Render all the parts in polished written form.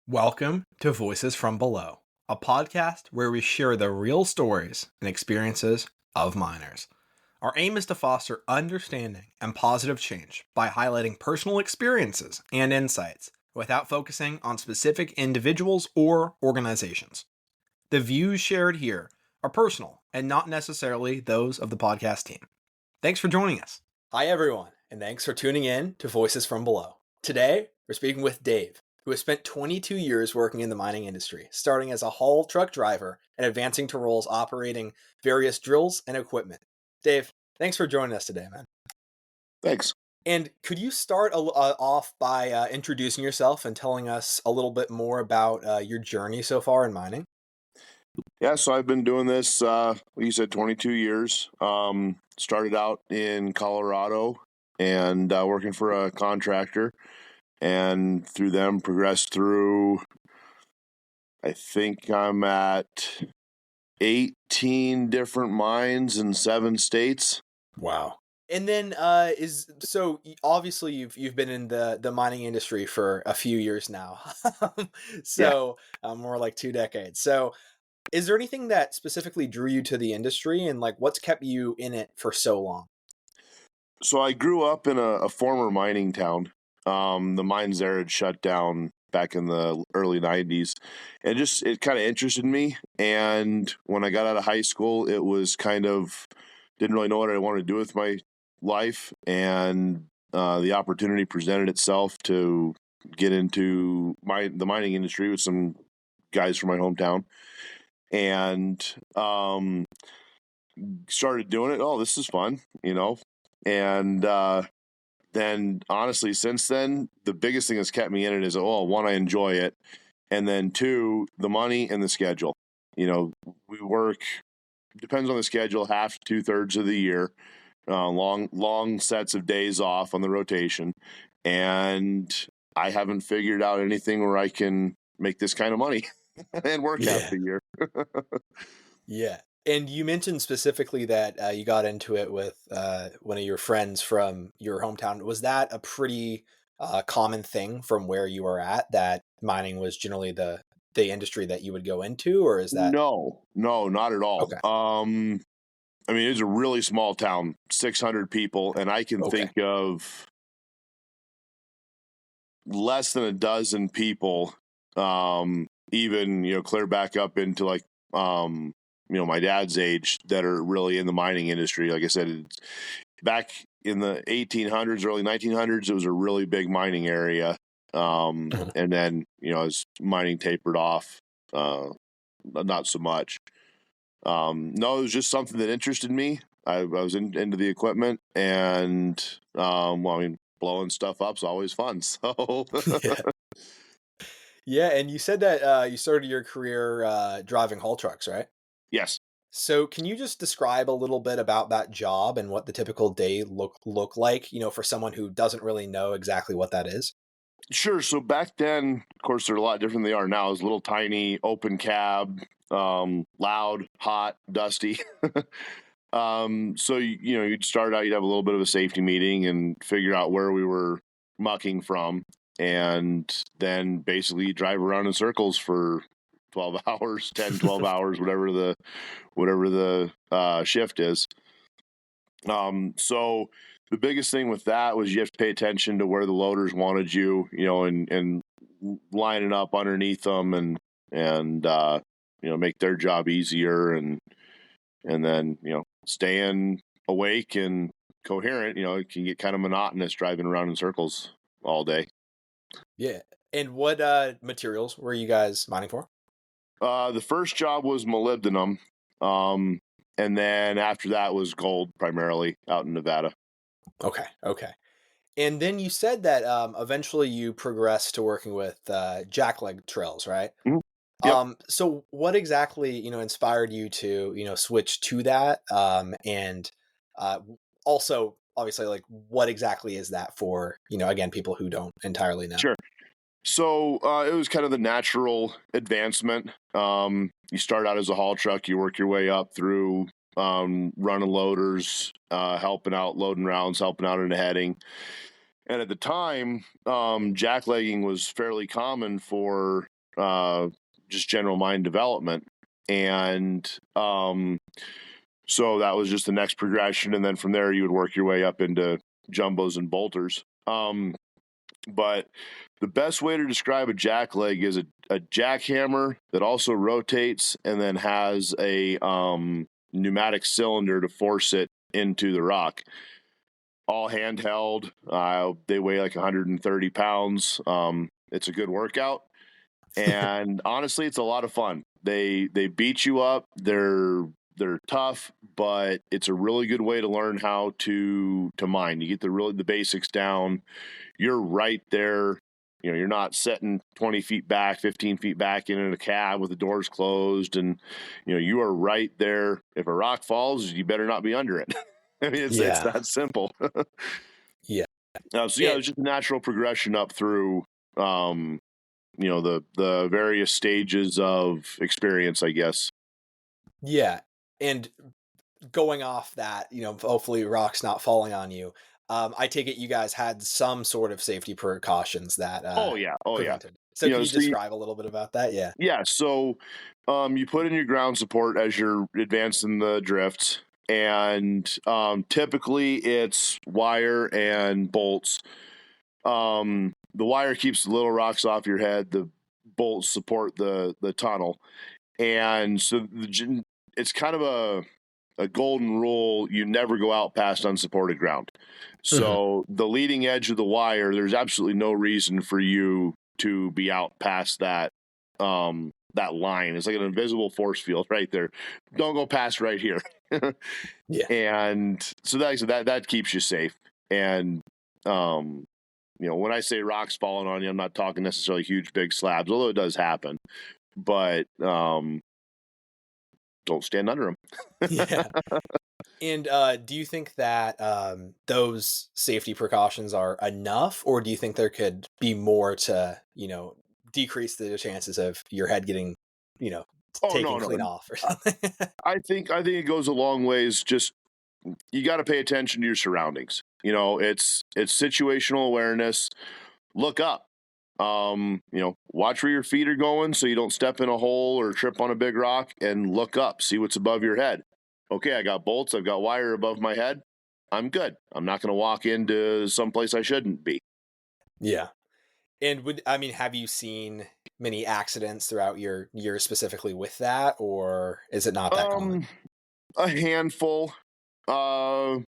Welcome to Voices from Below, a podcast where we share the real stories and experiences of miners. Our aim is to foster understanding and positive change by highlighting personal experiences and insights without focusing on specific individuals or organizations. The views shared here are personal and not necessarily those of the podcast team. Thanks for joining us. Hi, everyone, and thanks for tuning in to Voices from Below. Today, we're speaking with Dave, who has spent 22 years working in the mining industry, starting as a haul truck driver and advancing to roles operating various drills and equipment. Dave, thanks for joining us today, man. Thanks. And could you start off by introducing yourself and telling us a little bit more about your journey so far in mining? Yeah, so I've been doing this, you said 22 years. Started out in Colorado and working for a contractor, and through them progressed through, I think I'm at 18 different mines in 7 states. Wow. And then obviously you've been in the mining industry for a few years now. More like 2 decades. So is there anything that specifically drew you to the industry, and like what's kept you in it for so long? So I grew up in a former mining town. The mines there had shut down back in the early 90s. And it kind of interested me. And when I got out of high school, it was didn't really know what I wanted to do with my life. And the opportunity presented itself to get into the mining industry with some guys from my hometown. And started doing it. Oh, this is fun, And then honestly, since then, the biggest thing that's kept me in it is, one, I enjoy it. And then two, the money and the schedule. We work, depends on the schedule, half to 2/3 of the year, long sets of days off on the rotation. And I haven't figured out anything where I can make this kind of money and work half the year. Yeah. And you mentioned specifically that you got into it with one of your friends from your hometown. Was that a pretty common thing from where you were at, that mining was generally the industry that you would go into, or is that? No, not at all. Okay. I mean, it's a really small town, 600 people, and I can think of less than a dozen people, even, clear back up into like, my dad's age, that are really in the mining industry. Like I said, back in the 1800s, early 1900s, it was a really big mining area. And then, as mining tapered off, not so much. No, it was just something that interested me. I was into the equipment, and blowing stuff up's always fun. So Yeah, and you said that you started your career driving haul trucks, right? yes. So can you just describe a little bit about that job and what the typical day look like, for someone who doesn't really know exactly what that is? Sure. So back then, of course, they're a lot different than they are now. It was a little tiny open cab, loud, hot, dusty. So you'd start out, you'd have a little bit of a safety meeting and figure out where we were mucking from, and then basically you drive around in circles for 12 hours, 10, 12 hours, whatever the shift is. So the biggest thing with that was you have to pay attention to where the loaders wanted you, and lining up underneath them, and make their job easier, and then staying awake and coherent. It can get kind of monotonous driving around in circles all day. Yeah. And what materials were you guys mining for? The first job was molybdenum, and then after that was gold, primarily out in Nevada. Okay. And then you said that eventually you progressed to working with jackleg trails, right? Mhm. Yep. So what exactly, inspired you to, switch to that? And uh, also, obviously, like what exactly is that for, again, people who don't entirely know? Sure. So it was kind of the natural advancement. You start out as a haul truck, you work your way up through running loaders, helping out loading rounds, helping out in the heading. And at the time, jacklegging was fairly common for just general mine development. And so that was just the next progression. And then from there, you would work your way up into jumbos and bolters. But the best way to describe a jackleg is a jackhammer that also rotates and then has a pneumatic cylinder to force it into the rock. All handheld. They weigh like 130 pounds. It's a good workout. And honestly, it's a lot of fun. They beat you up. They're tough, but it's a really good way to learn how to mine. You get the basics down. You're right there. You know, you're not setting 20 feet back, 15 feet back in a cab with the doors closed, and you know you are right there. If a rock falls, you better not be under it. I mean, it's that simple. Yeah. It's just a natural progression up through, the various stages of experience, I guess. Yeah, and going off that, you know, hopefully rocks not falling on you. I take it you guys had some sort of safety precautions that prevented. So can you describe a little bit about that? Yeah. Yeah. So you put in your ground support as you're advancing the drifts, and typically it's wire and bolts. The wire keeps the little rocks off your head. The bolts support the tunnel, and so it's kind of a golden rule. You never go out past unsupported ground. So the leading edge of the wire, there's absolutely no reason for you to be out past that that line. It's like an invisible force field right there. Don't go past right here. Yeah. And so that keeps you safe. And when I say rocks falling on you, I'm not talking necessarily huge big slabs, although it does happen. But don't stand under them. Yeah. And do you think that those safety precautions are enough, or do you think there could be more to, decrease the chances of your head getting, taken clean off or something? I think it goes a long ways. Just you got to pay attention to your surroundings. It's situational awareness. Look up. Watch where your feet are going so you don't step in a hole or trip on a big rock, and look up, see what's above your head. Okay, I got bolts, I've got wire above my head. I'm good. I'm not going to walk into someplace I shouldn't be. Yeah. And have you seen many accidents throughout your year specifically with that, or is it not that common? A handful. Some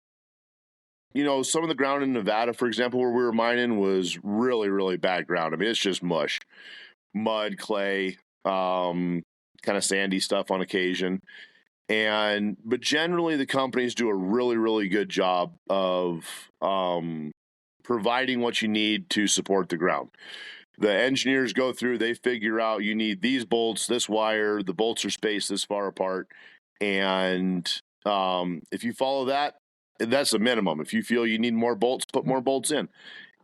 of the ground in Nevada, for example, where we were mining was really, really bad ground. I mean, it's just mush, mud, clay, kind of sandy stuff on occasion. But generally the companies do a really, really good job of providing what you need to support the ground. The engineers go through, they figure out you need these bolts, this wire, the bolts are spaced this far apart. And if you follow that, that's a minimum. If you feel you need more bolts, put more bolts in.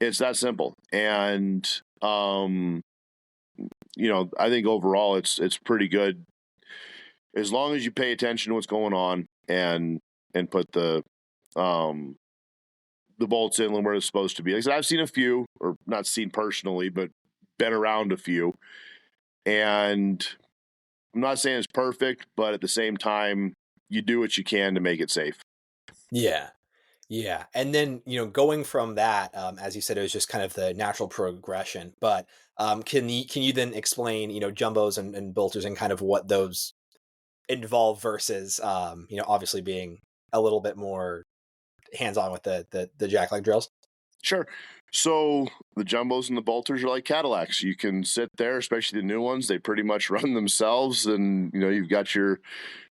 It's that simple. And I think overall it's pretty good as long as you pay attention to what's going on and put the bolts in where it's supposed to be. Like I said, I've seen a few, or not seen personally, but been around a few. And I'm not saying it's perfect, but at the same time, you do what you can to make it safe. Yeah. Yeah. And then, going from that, as you said, it was just kind of the natural progression. But can you then explain, jumbos and bolters and kind of what those involve versus, obviously being a little bit more hands-on with the jackleg drills? Sure. So the jumbos and the bolters are like Cadillacs. You can sit there, especially the new ones. They pretty much run themselves, and you've got your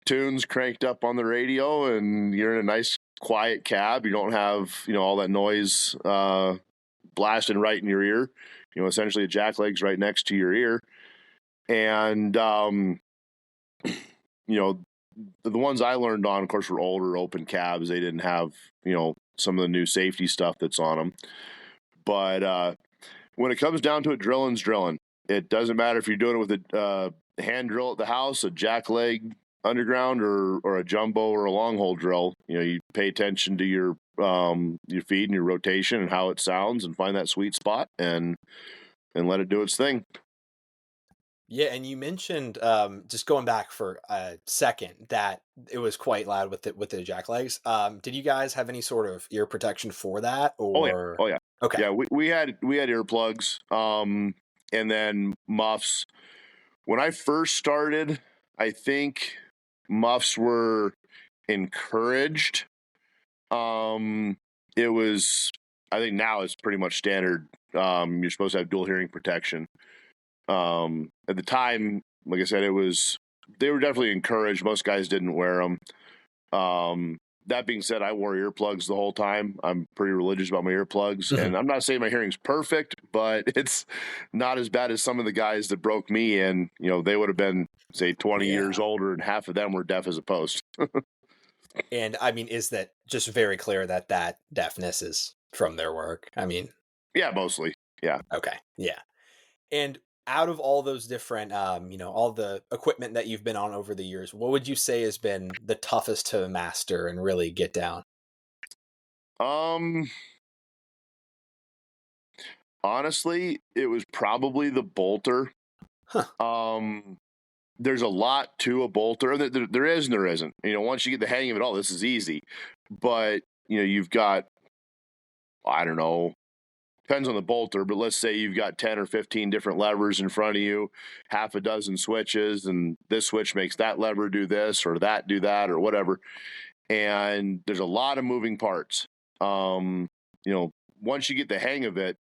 tunes cranked up on the radio, and you're in a nice quiet cab. You don't have all that noise blasting right in your ear. Essentially a jackleg's right next to your ear, and the ones I learned on, of course, were older open cabs. They didn't have some of the new safety stuff that's on them. But when it comes down to it, drilling's drilling. It doesn't matter if you're doing it with a hand drill at the house, a jackleg underground, or a jumbo or a long hole drill. You pay attention to your feed and your rotation and how it sounds, and find that sweet spot and let it do its thing. Yeah, and you mentioned just going back for a second that it was quite loud with the jack legs. Did you guys have any sort of ear protection for that, Oh yeah, or oh yeah, okay? yeah. We had earplugs, and then muffs. When I first started, I think muffs were encouraged. Um, it was, I think now it's pretty much standard. You're supposed to have dual hearing protection. At the time, like I said, they were definitely encouraged. Most guys didn't wear them. That being said, I wore earplugs the whole time. I'm pretty religious about my earplugs, Mhm. and I'm not saying my hearing's perfect, but it's not as bad as some of the guys that broke me in. They would have been, say, 20 years Yeah, older, and half of them were deaf as a post. and I mean, is that just very clear that that deafness is from their work? I mean, Yeah, mostly. Yeah. okay, yeah. And out of all those different, all the equipment that you've been on over the years, what would you say has been the toughest to master and really get down? Um, Honestly, it was probably the bolter. Huh. Um, there's a lot to a bolter. There is and there isn't. Once you get the hang of it all, this is easy. But you've got, I don't know, depends on the bolter, but let's say you've got 10 or 15 different levers in front of you, half a dozen switches, and this switch makes that lever do this or that do that or whatever. And there's a lot of moving parts. Um, you know, Once you get the hang of it,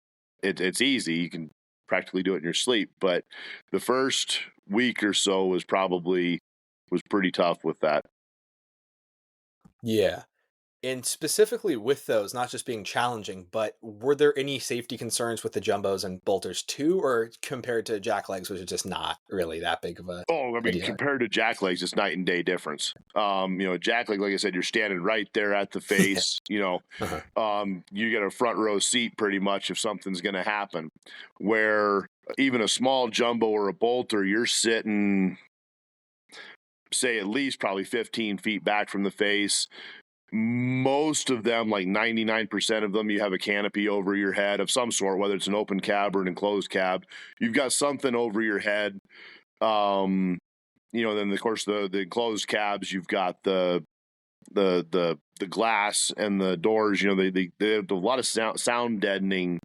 it's easy. You can practically do it in your sleep. But the first week or so was pretty tough with that. Yeah. And specifically with those, not just being challenging, but were there any safety concerns with the jumbos and bolters too, or compared to jacklegs, which is just not really that big of Oh, I a mean, deal? compared to jacklegs, it's night and day difference. Jackleg, like I said, you're standing right there at the Yeah. face. Uh-huh. You get a front row seat pretty much if something's going to happen. Where even a small jumbo or a bolter, you're sitting, say, at least probably 15 feet back from the face. Most of them, like 99% of them, you have a canopy over your head of some sort, whether it's an open cab or an enclosed cab. You've got something over your head. Um, then of course the enclosed cabs, you've got the glass and the doors. They have a lot of sound deadening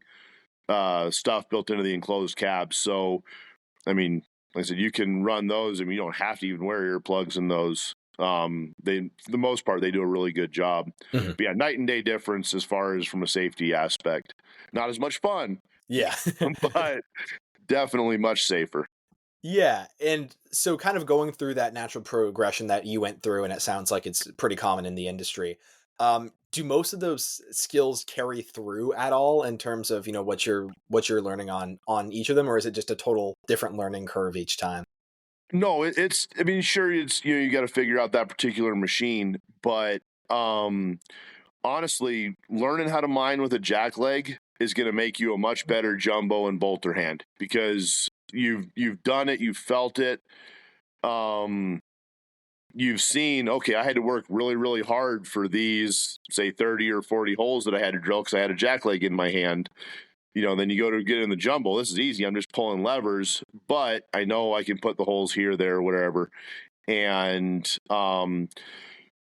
stuff built into the enclosed cabs. So I mean, like I said, you can run those. I mean, you don't have to even wear earplugs in those. They, for the most part, they do a really good job. Mhm. But yeah, night and day difference as far as from a safety aspect. Not as much fun, Yeah. but definitely much safer. Yeah, and so kind of going through that natural progression that you went through, and it sounds like it's pretty common in the industry. Do most of those skills carry through at all in terms of what you're learning on each of them, or is it just a total different learning curve each time? No, it's. I mean, sure, it's you got to figure out that particular machine, but um, honestly, learning how to mine with a jack leg is going to make you a much better jumbo and bolter hand because you've done it, you've felt it. Um, you've seen, okay, I had to work really, really hard for these, say, 30 or 40 holes that I had to drill because I had a jack leg in my hand. Then you go to get in the jumbo. This is easy. I'm just pulling levers, but I know I can put the holes here, there, whatever. And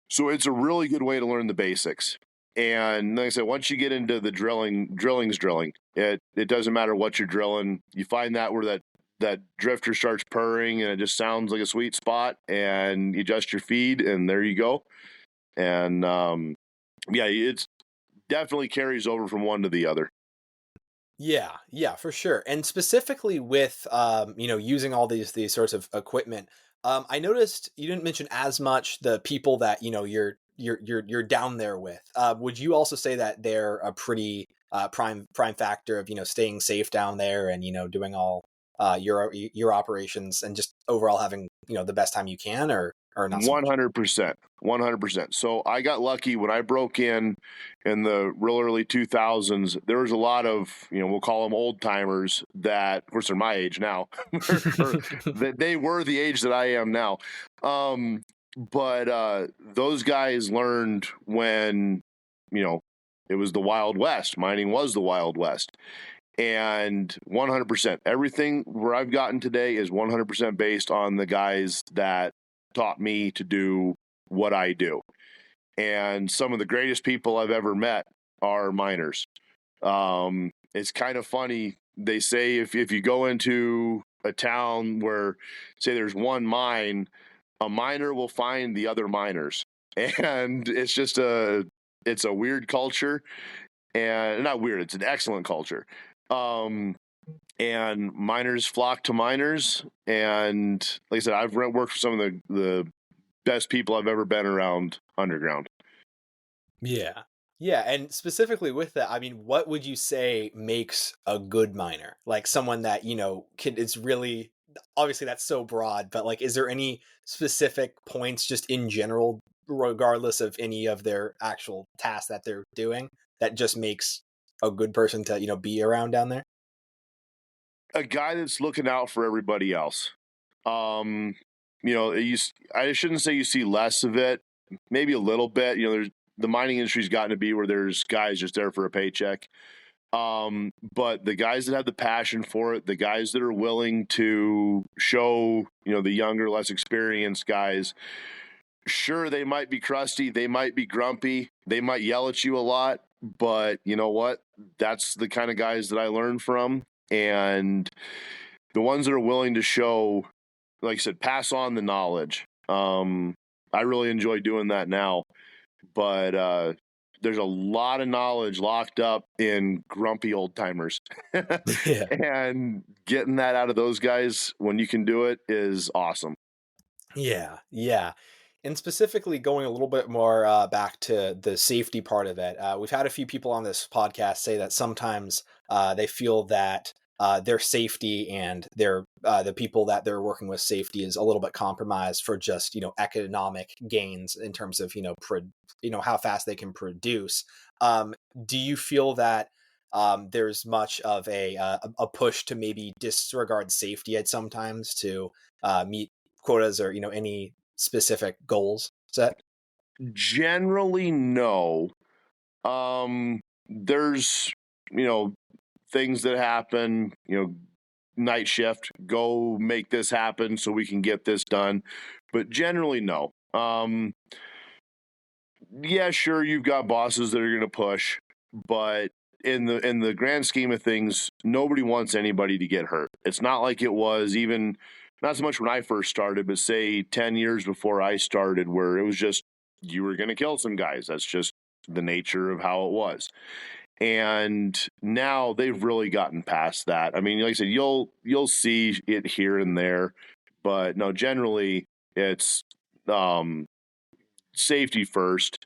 so it's a really good way to learn the basics. And like I said, once you get into the drilling's drilling. It doesn't matter what you're drilling. You find that where that drifter starts purring and it just sounds like a sweet spot, and you adjust your feed, and there you go. And yeah, it's definitely carries over from one to the other. Yeah, yeah, for sure. And specifically with using all these sorts of equipment, I noticed you didn't mention as much the people that, you're down there with. Would you also say that they're a pretty prime factor of, staying safe down there and, doing all your operations and just overall having, the best time you can, or not so much? 100%. 100%. So I got lucky when I broke in the real early 2000s. There was a lot of, we'll call them old timers that, of course, they're my age now, or that they were the age that I am now. But those guys learned when, you know, it was the Wild West. Mining was the Wild West. And 100%, everything where I've gotten today is 100% based on the guys that taught me to do what I do. And some of the greatest people I've ever met are miners. It's kind of funny. They say if you go into a town where, say, there's one mine, a miner will find the other miners. And it's a weird culture, and not weird, it's an excellent culture. And miners flock to miners. And like I said, I've worked for some of the best people I've ever been around underground. Yeah. Yeah, and specifically with that, I mean, what would you say makes a good miner? Like someone that, it's really obviously that's so broad, but like is there any specific points just in general, regardless of any of their actual tasks that they're doing, that just makes a good person to, be around down there? A guy that's looking out for everybody else. Um, I shouldn't say you see less of it, maybe a little bit. There's the mining industry's gotten to be where there's guys just there for a paycheck. But the guys that have the passion for it, the guys that are willing to show, the younger, less experienced guys, sure, they might be crusty, they might be grumpy, they might yell at you a lot, but you know what? That's the kind of guys that I learn from. And the ones that are willing to show, like I said, pass on the knowledge. I really enjoy doing that now, but there's a lot of knowledge locked up in grumpy old timers. Yeah. And getting that out of those guys when you can do it is awesome. Yeah, yeah. And specifically going a little bit more back to the safety part of it, we've had a few people on this podcast say that sometimes they feel that their safety and the people that they're working with safety is a little bit compromised for just economic gains in terms of how fast they can produce. Do you feel that there's much of a push to maybe disregard safety at sometimes to meet quotas or any specific goals set? Generally, no. There's, things that happen, night shift, go make this happen so we can get this done. But generally, no. Yeah, sure, you've got bosses that are going to push, but in the grand scheme of things, nobody wants anybody to get hurt. It's not like it was even not so much when I first started, but say 10 years before I started, where it was just you were going to kill some guys. That's just the nature of how it was. And now they've really gotten past that. I mean, like I said, you'll see it here and there, but no, generally it's safety first.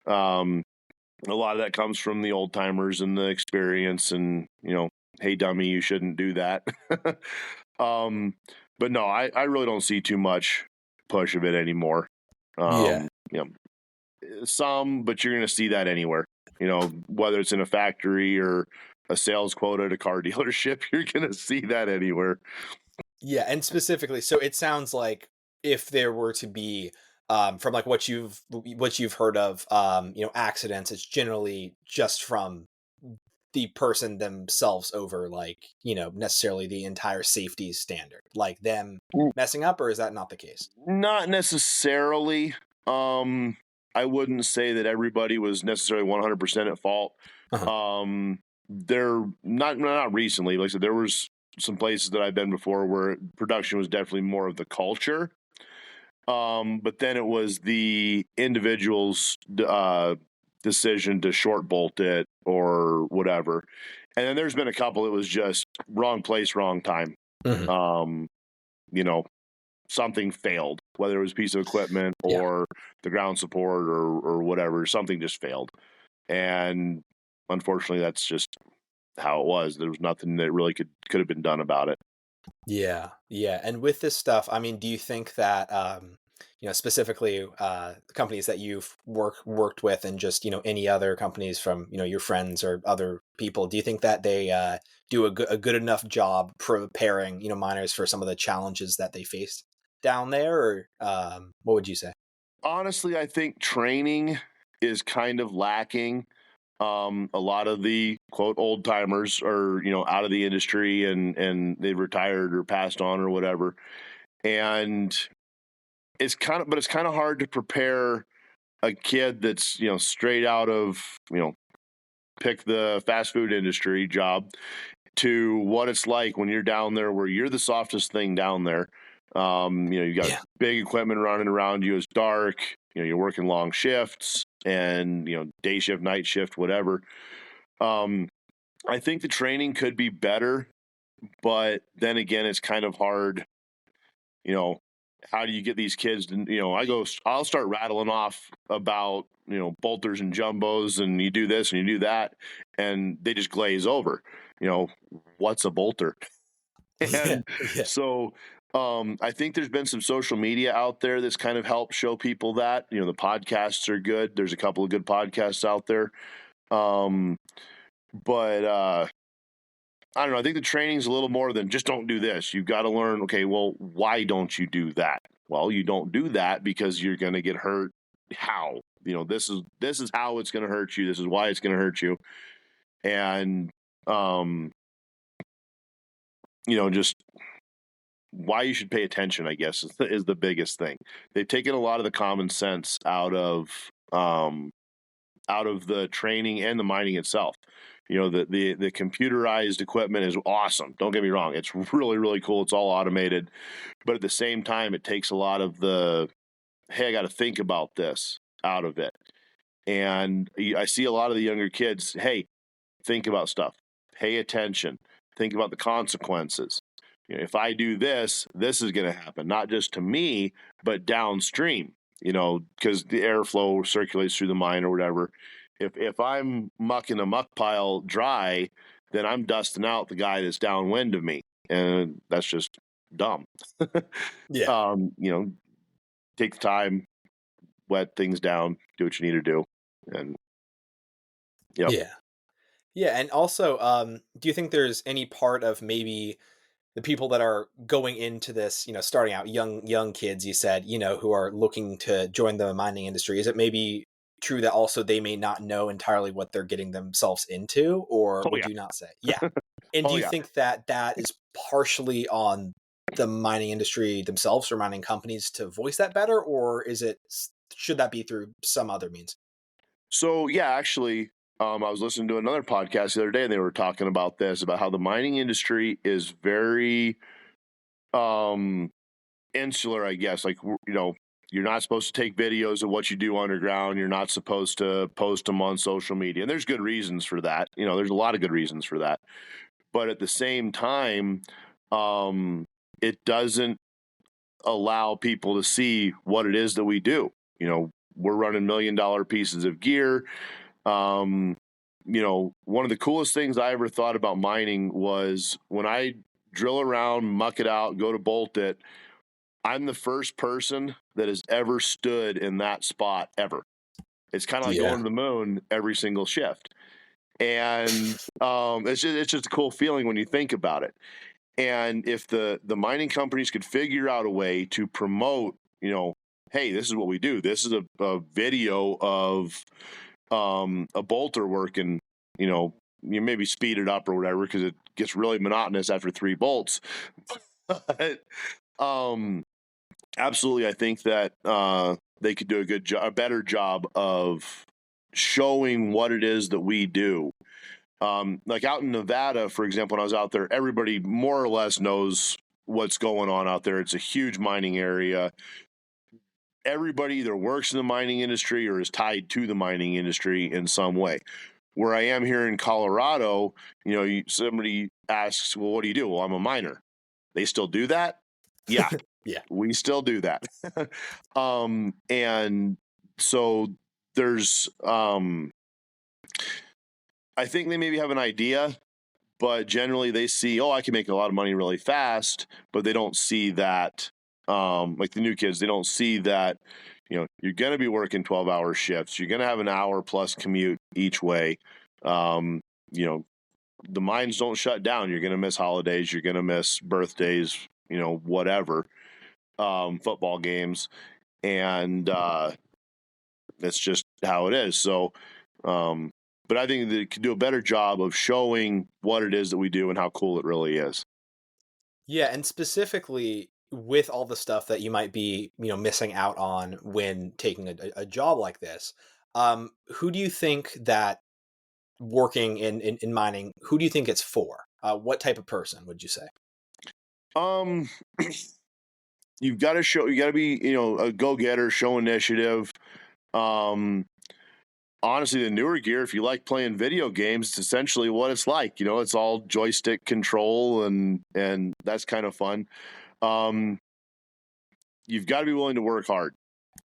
A lot of that comes from the old timers and the experience, and hey dummy, you shouldn't do that. But no, I really don't see too much push of it anymore. Yeah. Some, but you're going to see that anywhere. Whether it's in a factory or a sales quota at a car dealership, you're going to see that anywhere. Yeah, and specifically, so it sounds like if there were to be from like what you've heard of accidents, it's generally just from the person themselves over like, necessarily the entire safety standard, like them messing up, or is that not the case? Not necessarily. I wouldn't say that everybody was necessarily 100% at fault. Uh-huh. There not recently. Like I said, there was some places that I've been before where production was definitely more of the culture. But then it was the individual's decision to short bolt it or whatever. And then there's been a couple that was just wrong place, wrong time. Mhm. You know, something failed, whether it was a piece of equipment Yeah. or the ground support or whatever, something just failed. And unfortunately, that's just how it was. There was nothing that really could have been done about it. Yeah, yeah. And with this stuff, I mean, do you think that specifically the companies that you've worked with and just, any other companies from, your friends or other people, do you think that they do a good enough job preparing, miners for some of the challenges that they faced down there, or what would you say? Honestly, I think training is kind of lacking. A lot of the quote old timers are, out of the industry and they've retired or passed on or whatever. And but it's kind of hard to prepare a kid that's, straight out of, pick the fast food industry job to what it's like when you're down there where you're the softest thing down there. You got big equipment running around you. It's dark. You're working long shifts and, day shift, night shift, whatever. I think the training could be better, but then again, it's kind of hard. How do you get these kids to, I'll start rattling off about, bolters and jumbos and you do this and you do that. And they just glaze over, what's a bolter? And so I think there's been some social media out there that's kind of helped show people that, the podcasts are good. There's a couple of good podcasts out there. But I don't know. I think the training's a little more than just don't do this. You've got to learn, okay, well, why don't you do that? Well, you don't do that because you're going to get hurt. How? This is how it's going to hurt you. This is why it's going to hurt you. And, just why you should pay attention, I guess, is the biggest thing. They've taken a lot of the common sense out of the training and the mining itself. The computerized equipment is awesome. Don't get me wrong. It's really, really cool. It's all automated. But at the same time, it takes a lot of the, hey, I got to think about this out of it. And I see a lot of the younger kids, hey, think about stuff. Pay attention. Think about the consequences. If I do this, this is going to happen, not just to me, but downstream, because the airflow circulates through the mine or whatever. If I'm mucking a muck pile dry, then I'm dusting out the guy that's downwind of me. And that's just dumb. Yeah. Take the time, wet things down, do what you need to do. And yeah. And also, do you think there's any part of maybe the people that are going into this, starting out young kids, you said, who are looking to join the mining industry, is it maybe true that also they may not know entirely what they're getting themselves into, or would you not say? Yeah. And do you think that is partially on the mining industry themselves or mining companies to voice that better, or should that be through some other means? So, yeah, actually, I was listening to another podcast the other day and they were talking about this, about how the mining industry is very insular, I guess. Like, you're not supposed to take videos of what you do underground. You're not supposed to post them on social media. And there's good reasons for that. There's a lot of good reasons for that. But at the same time, it doesn't allow people to see what it is that we do. We're running $1 million pieces of gear. One of the coolest things I ever thought about mining was when I drill around, muck it out, go to bolt it, I'm the first person that has ever stood in that spot ever. It's kind of like going to the moon every single shift. And it's just a cool feeling when you think about it. And if the mining companies could figure out a way to promote, hey, this is what we do. This is a video of a bolter working, you maybe speed it up or whatever, because it gets really monotonous after 3 bolts. But, absolutely, I think that they could do a better job of showing what it is that we do. Like out in Nevada, for example, when I was out there, everybody more or less knows what's going on out there. It's a huge mining area. Everybody either works in the mining industry or is tied to the mining industry in some way. Where I am here in Colorado, somebody asks, well, what do you do? Well, I'm a miner. They still do that? Yeah. Yeah. We still do that. And so there's, I think they maybe have an idea, but generally they see, I can make a lot of money really fast, but they don't see that, like the new kids, they don't see that, you're going to be working 12-hour shifts. You're going to have an hour plus commute each way. The mines don't shut down. You're going to miss holidays. You're going to miss birthdays, whatever, football games. And that's just how it is. So, but I think that it could do a better job of showing what it is that we do and how cool it really is. Yeah, and specifically with all the stuff that you might be, missing out on when taking a job like this, who do you think that working in mining, who do you think it's for? What type of person would you say? Um, you've got to show, you got to be, a go-getter, show initiative. Um, Honestly, the newer gear, if you like playing video games, it's essentially what it's like. It's all joystick control, and that's kind of fun. Um, you've got to be willing to work hard.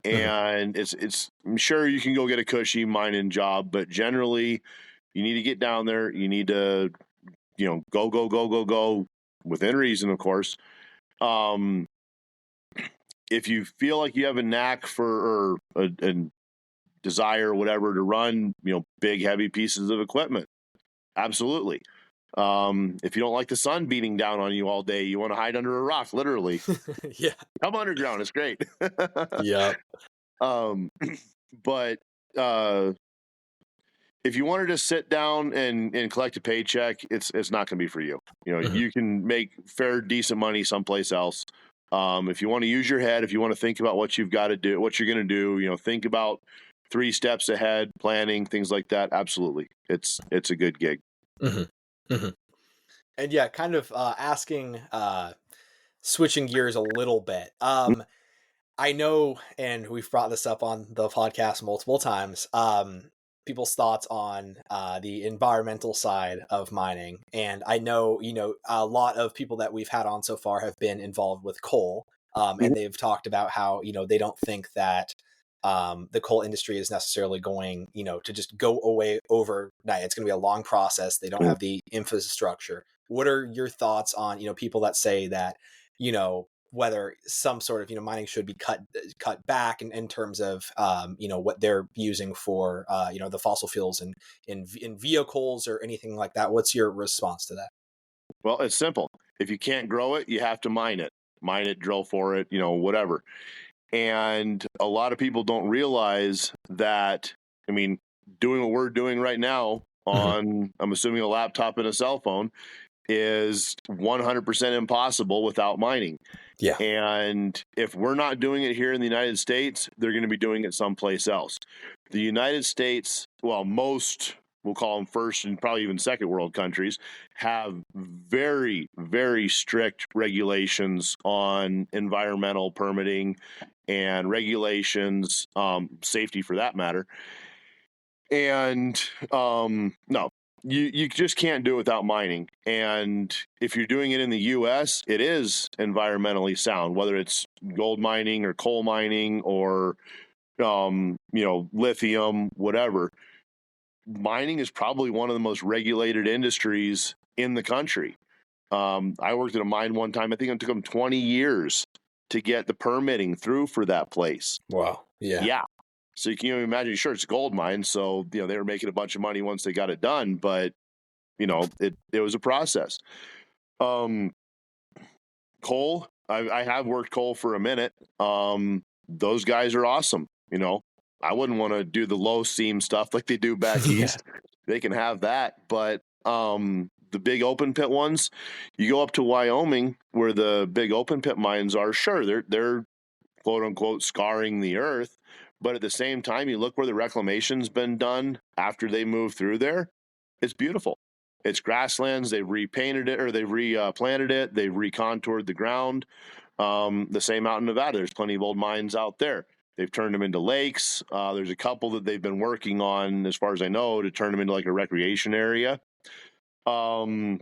And it's I'm sure you can go get a cushy mining job, but generally you need to get down there. You need to, go within reason, of course. Um, if you feel like you have a knack for, or a desire or whatever to run, big, heavy pieces of equipment, absolutely. If you don't like the sun beating down on you all day, you want to hide under a rock, literally. Yeah. Come underground. It's great. Yeah. But if you wanted to sit down and collect a paycheck, it's not going to be for you. You can make fair, decent money someplace else. If you want to use your head, if you want to think about what you've got to do, what you're going to do, think about 3 steps ahead, planning, things like that. Absolutely. It's a good gig. And yeah, kind of asking, switching gears a little bit. I know, and we've brought this up on the podcast multiple times, people's thoughts on the environmental side of mining. And I know, a lot of people that we've had on so far have been involved with coal. And they've talked about how, they don't think that the coal industry is necessarily going, to just go away overnight. It's going to be a long process. They don't have the infrastructure. What are your thoughts on, people that say that, whether some sort of, mining should be cut back in terms of, what they're using for, the fossil fuels in vehicles or anything like that? What's your response to that? Well, it's simple. If you can't grow it, you have to mine it, drill for it, whatever. And a lot of people don't realize that, doing what we're doing right now on, I'm assuming, a laptop and a cell phone is 100% impossible without mining. Yeah. And if we're not doing it here in the United States, they're going to be doing it someplace else. The United States, well, most, we'll call them first and probably even second world countries, have very, very strict regulations on environmental permitting and regulations, safety for that matter. And no, you just can't do it without mining. And if you're doing it in the U.S., it is environmentally sound, whether it's gold mining or coal mining or lithium, whatever. Mining is probably one of the most regulated industries in the country. I worked at a mine one time. I think it took them 20 years to get the permitting through for that place. Wow. Yeah. Yeah. So you can imagine, sure, it's a gold mine. So, they were making a bunch of money once they got it done, but it was a process. Coal, I have worked coal for a minute. Those guys are awesome. I wouldn't want to do the low seam stuff like they do back east. They can have that. But the big open pit ones, you go up to Wyoming where the big open pit mines are, sure, they're quote unquote scarring the earth. But at the same time, you look where the reclamation's been done after they move through there. It's beautiful. It's grasslands. They've repainted it, or they've replanted it. They've recontoured the ground. The same out in Nevada. There's plenty of old mines out there. They've turned them into lakes. There's a couple that they've been working on, as far as I know, to turn them into like a recreation area. Some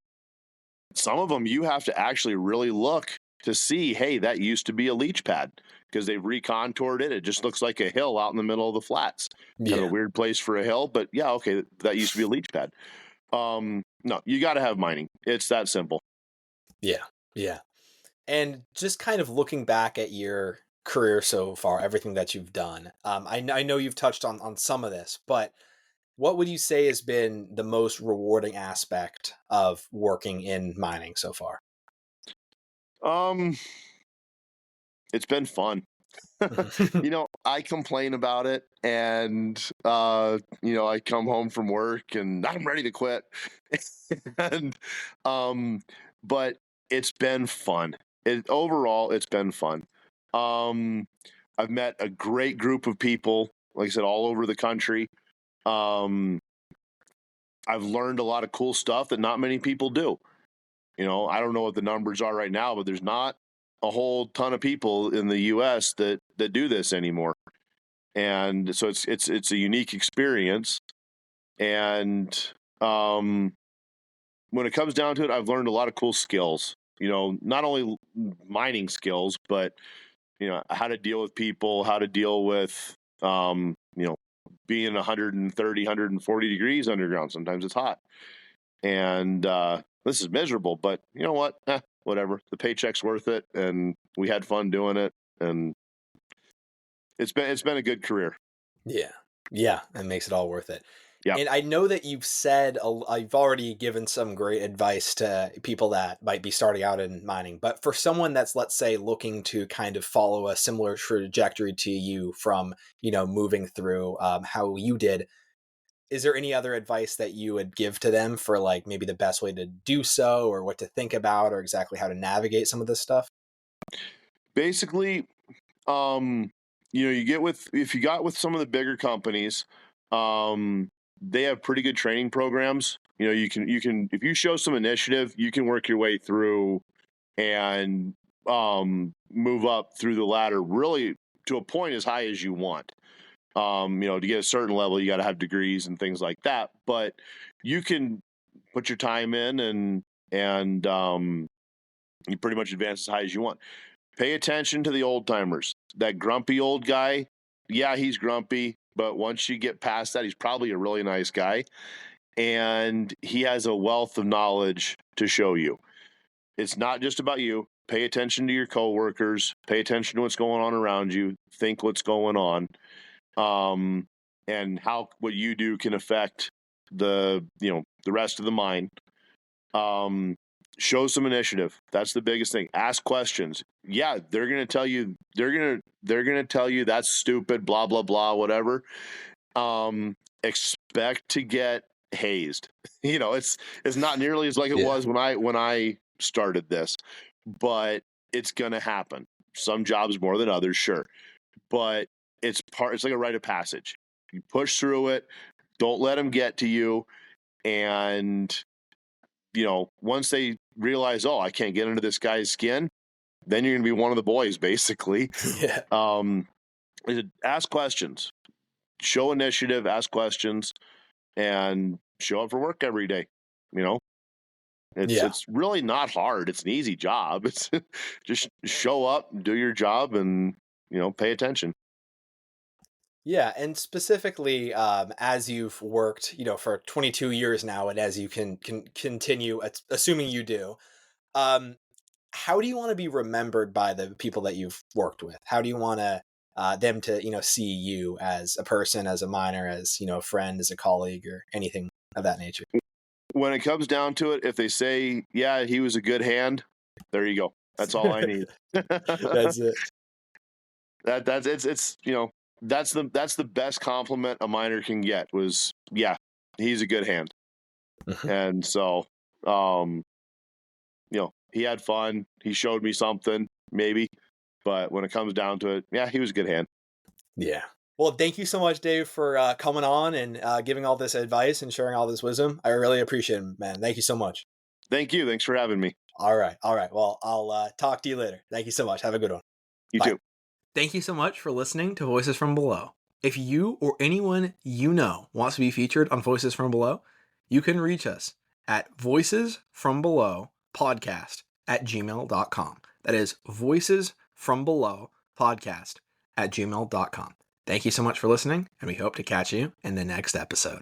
of them you have to actually really look to see, hey, that used to be a leach pad, because they've recontoured it. It just looks like a hill out in the middle of the flats. Yeah. Kind of a weird place for a hill, but yeah, okay, that used to be a leach pad. No, you got to have mining. It's that simple. Yeah. Yeah. And just kind of looking back at your career so far, everything that you've done, I know you've touched on some of this, but what would you say has been the most rewarding aspect of working in mining so far? It's been fun. I complain about it, and I come home from work and I'm ready to quit. and but it's been fun. Overall, it's been fun. Um, I've met a great group of people, like I said, all over the country. Um, I've learned a lot of cool stuff that not many people do. I don't know what the numbers are right now, but there's not a whole ton of people in the U.S. that do this anymore, and so it's a unique experience. And when it comes down to it, I've learned a lot of cool skills. Not only mining skills, but how to deal with people, how to deal with being 130, 140 degrees underground. Sometimes it's hot, and this is miserable, but you know what? Whatever. The paycheck's worth it, and we had fun doing it, and it's been a good career. Yeah, that makes it all worth it. Yeah. And I know that you've said, I've already given some great advice to people that might be starting out in mining, but for someone that's, let's say, looking to kind of follow a similar trajectory to you from, moving through how you did, is there any other advice that you would give to them for like maybe the best way to do so, or what to think about, or exactly how to navigate some of this stuff? Basically, if you got with some of the bigger companies, they have pretty good training programs. You can if you show some initiative, you can work your way through and move up through the ladder really to a point as high as you want. To get a certain level, you got to have degrees and things like that. But you can put your time in and you pretty much advance as high as you want. Pay attention to the old timers. That grumpy old guy, yeah, he's grumpy, but once you get past that, he's probably a really nice guy, and he has a wealth of knowledge to show you. It's not just about you. Pay attention to your coworkers. Pay attention to what's going on around you. Think what's going on. And how what you do can affect the rest of the mine. Show some initiative. That's the biggest thing. Ask questions. Yeah, they're gonna tell you. They're gonna tell you that's stupid. Blah blah blah. Whatever. Expect to get hazed. It's not nearly as like it was when I started this, but it's gonna happen. Some jobs more than others, sure, but it's like a rite of passage. You push through it. Don't let them get to you. And, once they realize, oh, I can't get into this guy's skin, then you're going to be one of the boys, basically. Yeah. Ask questions. Show initiative, ask questions, and show up for work every day. It's really not hard. It's an easy job. It's just show up, do your job, and, pay attention. Yeah, and specifically, as you've worked, for 22 years now, and as you can continue, assuming you do, how do you want to be remembered by the people that you've worked with? How do you want to them to see you as a person, as a miner, as a friend, as a colleague, or anything of that nature? When it comes down to it, if they say, "Yeah, he was a good hand," there you go. That's all I need. That's it. That's the best compliment a miner can get was, yeah, he's a good hand. And so, he had fun. He showed me something, maybe. But when it comes down to it, yeah, he was a good hand. Yeah. Well, thank you so much, Dave, for coming on and giving all this advice and sharing all this wisdom. I really appreciate it, man. Thank you so much. Thank you. Thanks for having me. All right. Well, I'll talk to you later. Thank you so much. Have a good one. You Bye. too. Thank you so much for listening to Voices from Below. If you or anyone you know wants to be featured on Voices from Below, you can reach us at voicesfrombelowpodcast@gmail.com. That is voicesfrombelowpodcast@gmail.com. Thank you so much for listening, and we hope to catch you in the next episode.